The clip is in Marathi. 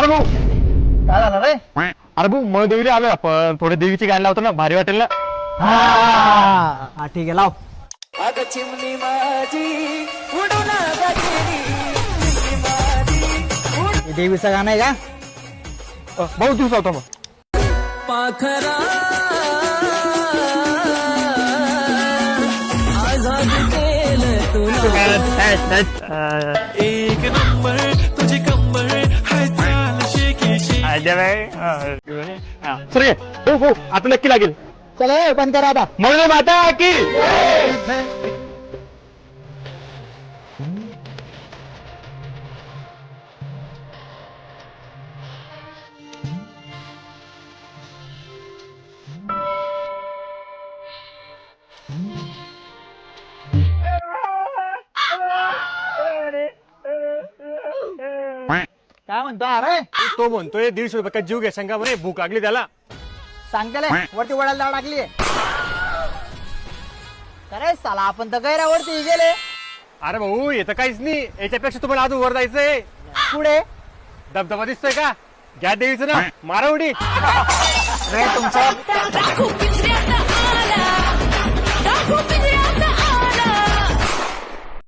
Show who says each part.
Speaker 1: अरे भाऊ
Speaker 2: काय झालं रे?
Speaker 1: अरे भाऊ मग देवीला आलोय आपण थोडे देवीची गाणी लावतो ना भारी वाटेल ना.
Speaker 2: हा ठीक आहे लाव.
Speaker 3: अग चिमणी माझी उडून गेली चिमणी माझी
Speaker 2: हे देवीचं गाणं आहे का?
Speaker 1: भाऊ तू होता मग
Speaker 3: पाखरा आझाद केलं तुला एक नंबर तुझी कंबर हाय चाल शेकी
Speaker 1: सर हो हो आता नक्की लागेल.
Speaker 2: चला बंद करा आता.
Speaker 1: म्हणून माता की
Speaker 2: काय म्हणतो अरे?
Speaker 1: तो म्हणतोय 150 रुपये जीव घ्या शंका म्हणे भूक लागली त्याला.
Speaker 2: सांगतेले वरती वडायला लागली. अरे साला आपण तर गैरावरती गेले.
Speaker 1: अरे भाऊ येतं काहीच नाही याच्यापेक्षा तुम्हाला अजून वर जायचंय.
Speaker 2: पुढे
Speaker 1: धबधबा दिसतोय का घ्या देवीचं ना मारा उडी.
Speaker 2: तुमचं